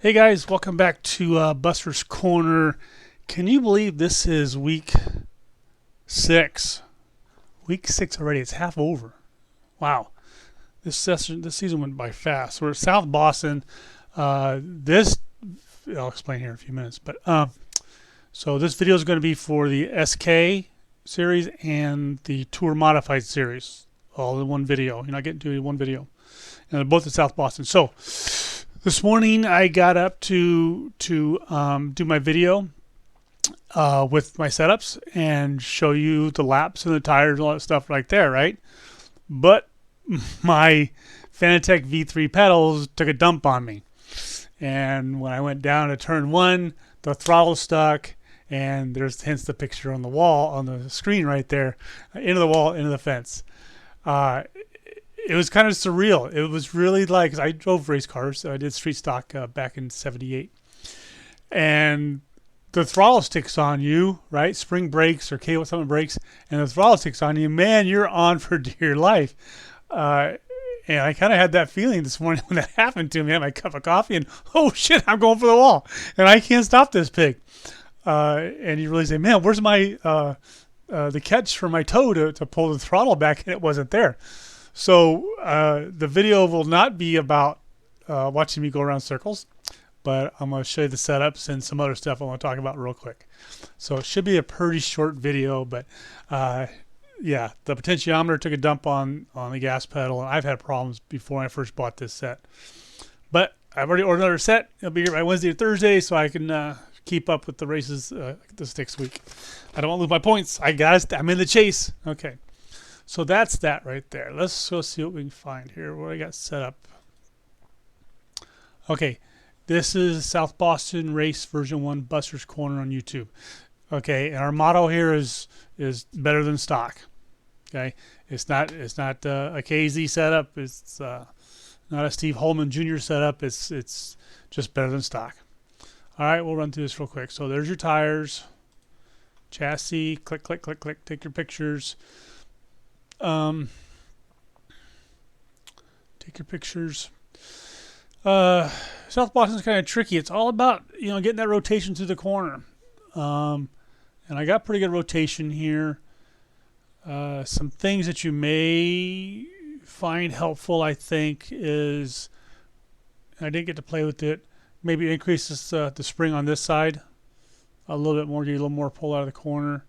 Hey guys, welcome back to Buster's Corner. Can you believe this is week 6? Week 6 already. It's half over. Wow. This season went by fast. We're at South Boston. This I'll explain here in a few minutes. But so this video is going to be for the SK series and the Tour Modified series, all in one video. You're not getting to it in one video, and they're both at South Boston. So this morning I got up to do my video with my setups and show you the laps and the tires and all that stuff right there, right? But my Fanatec V3 pedals took a dump on me. And when I went down to turn 1, the throttle stuck, and there's hence the picture on the wall, on the screen right there, into the wall, into the fence. It was kind of surreal. It was really like, 'cause I drove race cars. So I did street stock back in '78. And the throttle sticks on you, right? Spring brakes or cable something brakes, and the throttle sticks on you. Man, you're on for dear life. And I kind of had that feeling this morning when that happened to me. I had my cup of coffee and, oh shit, I'm going for the wall. And I can't stop this pig. And you really say, man, where's my the catch for my toe to pull the throttle back? And it wasn't there. So the video will not be about watching me go around circles, but I'm going to show you the setups and some other stuff I want to talk about real quick. So it should be a pretty short video, but yeah, the potentiometer took a dump on the gas pedal, and I've had problems before I first bought this set. But I've already ordered another set. It'll be here by Wednesday or Thursday, so I can keep up with the races this next week. I don't want to lose my points. I'm in the chase. Okay. So that's that right there. Let's go see what we can find here. What I got set up. Okay, this is South Boston Race Version 1 Buster's Corner on YouTube. Okay, and our motto here is better than stock. Okay, it's not a KZ setup. It's not a Steve Holman Jr. setup. It's just better than stock. All right, we'll run through this real quick. So there's your tires, chassis. Click, click, click, click. Take your pictures. Take your pictures. South Boston's kind of tricky. It's all about getting that rotation through the corner. And I got pretty good rotation here. Some things that you may find helpful, I think, is, and I didn't get to play with it, maybe increase the spring on this side a little bit more, get a little more pull out of the corner.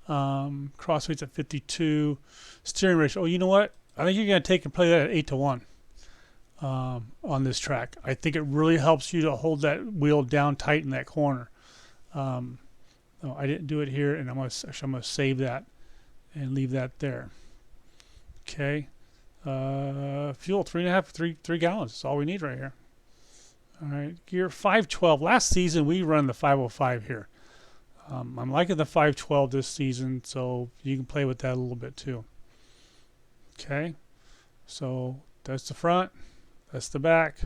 Cross weights at 52. Steering ratio. Oh, you know what? I think you're going to take and play that at 8-1 on this track. I think it really helps you to hold that wheel down tight in that corner. No, I didn't do it here, and I'm going to save that and leave that there. Okay. Fuel 3 gallons. That's all we need right here. All right. Gear 512. Last season we run the 505 here. I'm liking the 512 this season, so you can play with that a little bit too. Okay, so that's the front, that's the back,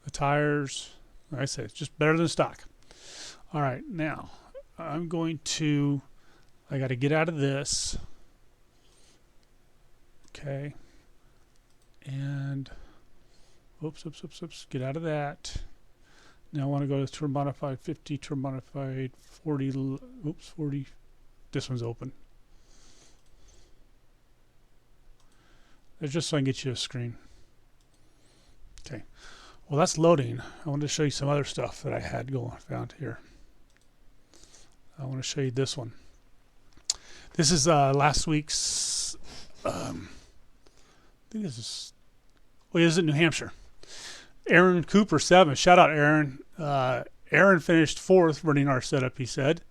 the tires. Like I said, it's just better than stock. All right, now I got to get out of this. Okay, and oops, get out of that. Now I want to go to Tour Modified 50, Tour Modified 40, 40. This one's open. That's just so I can get you a screen. Okay. Well, that's loading. I wanted to show you some other stuff that I had found here. I want to show you this one. This is last week's, I think this is, this is in New Hampshire. Aaron Cooper 7. Shout out Aaron. Aaron finished 4th running our setup, he said.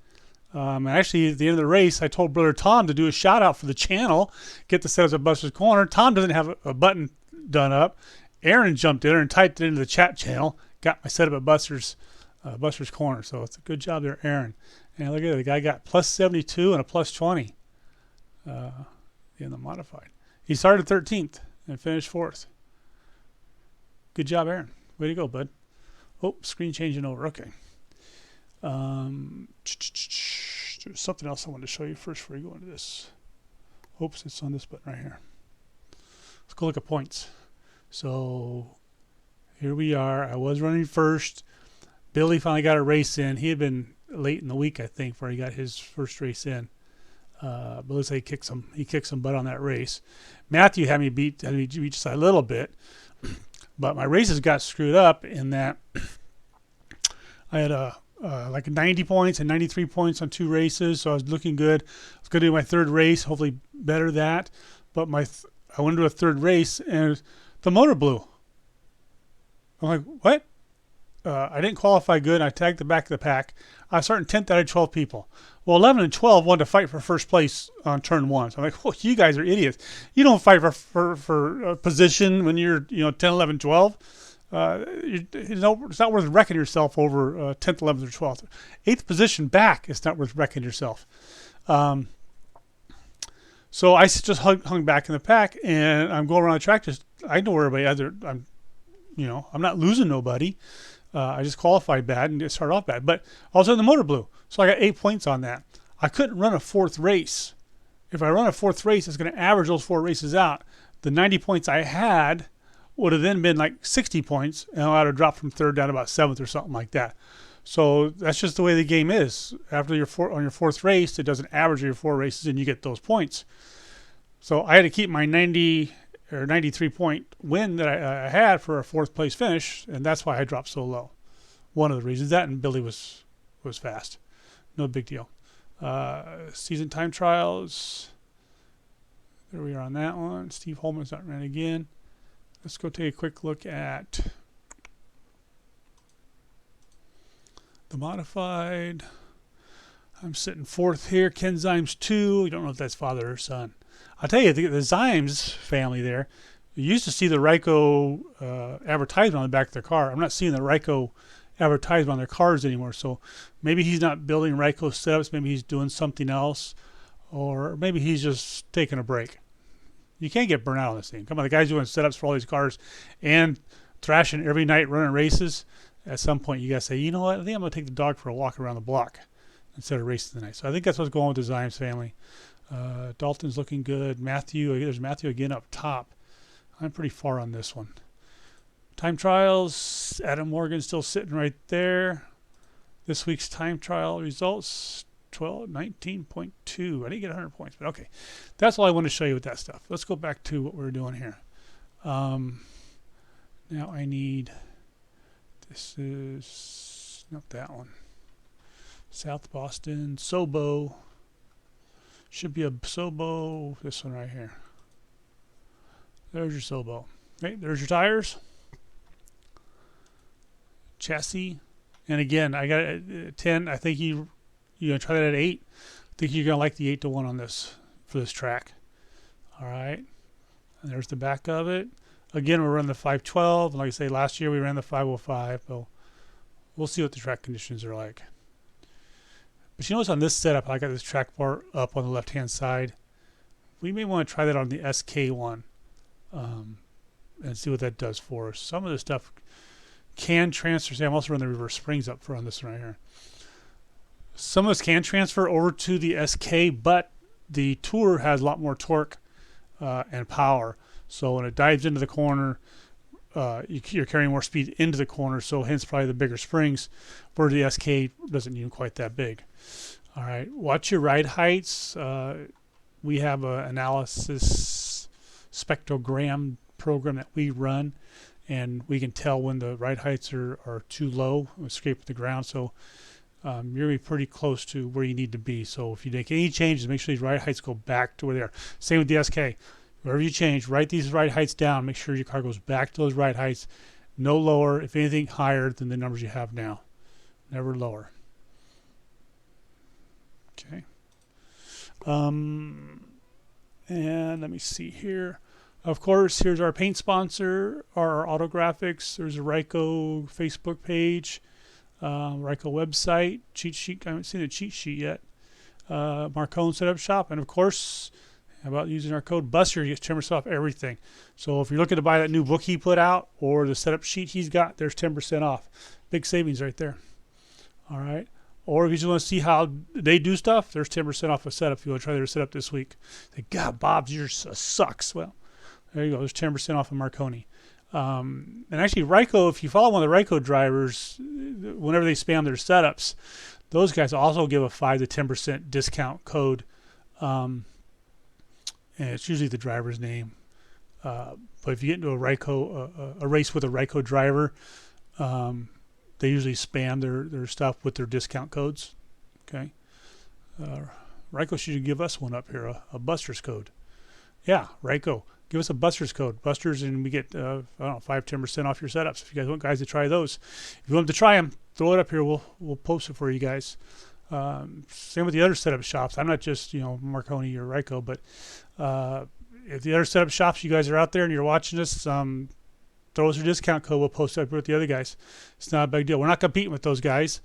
Actually, at the end of the race, I told Brother Tom to do a shout out for the channel, get the setups at Buster's Corner. Tom doesn't have a button done up. Aaron jumped in there and typed it into the chat channel, got my setup at Buster's Corner. So it's a good job there, Aaron. And look at it, the guy got plus 72 and a plus 20 in the modified. He started 13th and finished 4th. Good job, Aaron. Way to go, bud. Oh, screen changing over. Okay. There's something else I wanted to show you first before you go into this. Oops, it's on this button right here. Let's go look at points. So here we are. I was running first. Billy finally got a race in. He had been late in the week, I think, before he got his first race in. But let's say he kicked some butt on that race. Matthew had me beat just a little bit, but my races got screwed up in that I had like 90 points and 93 points on 2 races, so I was looking good. I was going to do my 3rd race, hopefully better that. But I went to a 3rd race and the motor blew. I'm like, what? I didn't qualify good. I tagged the back of the pack. I was starting 10th out of 12 people. Well, 11 and 12 wanted to fight for first place on turn 1. So I'm like, well, you guys are idiots. You don't fight for a position when you're 10, 11, 12. It's not worth wrecking yourself over 10th, 11th, or 12th. 8th position back, it's not worth wrecking yourself. So I just hung back in the pack, and I'm going around the track. I know where everybody is. I'm not losing nobody. I just qualified bad and started off bad. But all of a sudden the motor blew. So I got 8 points on that. I couldn't run a 4th race. If I run a 4th race, it's going to average those 4 races out. The 90 points I had would have then been like 60 points, and I would have dropped from 3rd down to about 7th or something like that. So that's just the way the game is. After on your 4th race, it doesn't average your 4 races, and you get those points. So I had to keep my 90 or 93 point win that I had for a 4th place finish, and that's why I dropped so low. One of the reasons. That and Billy was fast. No big deal. Season time trials. There we are on that one. Steve Holman's not ran again. Let's go take a quick look at the modified. I'm sitting 4th here. Ken Zimes 2. You don't know if that's father or son. I'll tell you, the Zimes family there, you used to see the Ryko advertisement on the back of their car. I'm not seeing the Ryko advertisement on their cars anymore. So maybe he's not building Ryko setups. Maybe he's doing something else. Or maybe he's just taking a break. You can't get burnt out on this thing. Come on, the guy's doing setups for all these cars and thrashing every night, running races. At some point, you got to say, you know what? I think I'm going to take the dog for a walk around the block instead of racing tonight. So I think that's what's going with the Zimes family. Dalton's looking good. There's Matthew again up top. I'm pretty far on this one. Time trials, Adam Morgan still sitting right there. This week's time trial results, 19.2. I didn't get 100 points, but okay. That's all I want to show you with that stuff. Let's go back to what we're doing here. Now I need, this is not that one. South Boston, Sobo. Should be a Sobo, this one right here. There's your Sobo. Okay, there's your tires. Chassis. And again, I got 10. I think you're going to try that at 8. I think you're going to like the 8-1 on this for this track. All right. And there's the back of it. Again, we're running the 512. Like I say, last year we ran the 505. But we'll see what the track conditions are like. But you notice on this setup, I got this track bar up on the left-hand side. We may want to try that on the SK1 and see what that does for us. Some of the stuff can transfer. See, I'm also running the reverse springs up for on this one right here. Some of this can transfer over to the SK, but the Tour has a lot more torque and power. So when it dives into the corner, you're carrying more speed into the corner, so hence probably the bigger springs, where the SK doesn't even quite that big. All right, watch your ride heights. We have an analysis spectrogram program that we run, and we can tell when the ride heights are too low, scrape the ground. So you're going to be pretty close to where you need to be. So if you make any changes, make sure these ride heights go back to where they are. Same with the SK. Wherever you change, write these ride heights down. Make sure your car goes back to those ride heights. No lower, if anything, higher than the numbers you have now. Never lower. Okay. And let me see here. Of course, here's our paint sponsor, our Autographics. There's a Ryko Facebook page, Ryko website, cheat sheet. I haven't seen the cheat sheet yet. Marcone Setup Shop, and of course, how about using our code BUSTER? You get 10% off everything. So if you're looking to buy that new book he put out or the setup sheet he's got, there's 10% off. Big savings right there. All right. Or if you just want to see how they do stuff, there's 10% off a setup if you want to try their setup this week. Say, God, Bob's yours sucks. Well, there you go. There's 10% off of Marconi. And actually, Ryko, if you follow one of the Ryko drivers, whenever they spam their setups, those guys also give a 5 to 10% discount code, and it's usually the driver's name. But if you get into a a race with a Ryco driver, they usually spam their stuff with their discount codes. Okay, Ryco should give us one up here, a Buster's code. Yeah, Ryco, give us a Buster's code, Buster's, and we get I don't know, 5-10% off your setups. If you guys want guys to try those, if you want them to try them, throw it up here. We'll post it for you guys. Same with the other setup shops. I'm not just Marconi or Ryco, but if the other setup shops, you guys are out there and you're watching us, throw us your discount code. We'll post it up here with the other guys. It's not a big deal. We're not competing with those guys.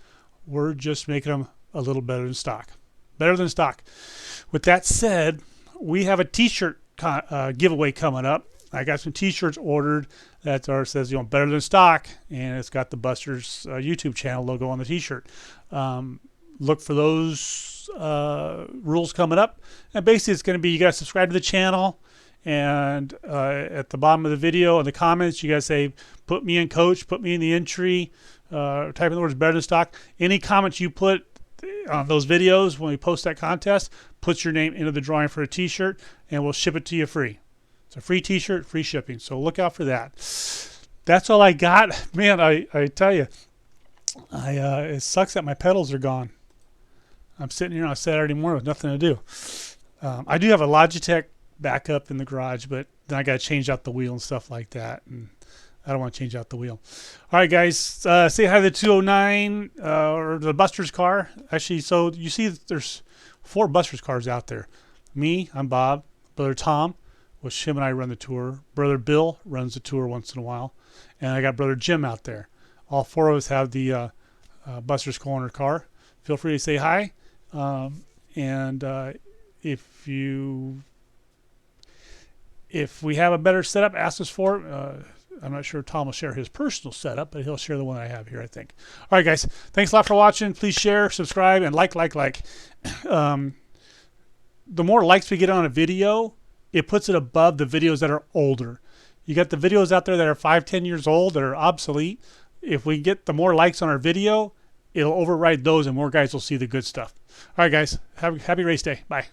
We're just making them a little better than stock. Better than stock. With that said, we have a T-shirt giveaway coming up. I got some T-shirts ordered that says better than stock, and it's got the Buster's YouTube channel logo on the T-shirt. Look for those rules coming up, and basically it's going to be you guys subscribe to the channel, and at the bottom of the video in the comments you guys say put me in, coach, put me in the entry, type in the words better than stock. Any comments you put on those videos when we post that contest puts your name into the drawing for a T-shirt, and we'll ship it to you free. It's a free T-shirt, free shipping, so look out for that. That's all I got, man. I tell you, it sucks that my pedals are gone. I'm sitting here on a Saturday morning with nothing to do. I do have a Logitech backup in the garage, but then I got to change out the wheel and stuff like that, and I don't want to change out the wheel. All right, guys, say hi to the 209 or the Buster's car. Actually, so you see there's 4 Buster's cars out there. Me, I'm Bob. Brother Tom, which him and I run the tour. Brother Bill runs the tour once in a while. And I got Brother Jim out there. All 4 of us have the Buster's Corner car. Feel free to say hi. If we have a better setup, ask us for it. I'm not sure Tom will share his personal setup, but he'll share the one I have here, I think. All right, guys. Thanks a lot for watching. Please share, subscribe, and like. The more likes we get on a video, it puts it above the videos that are older. You got the videos out there that are 5-10 years old that are obsolete. If we get the more likes on our video, it'll override those and more guys will see the good stuff. All right, guys. Happy race day. Bye.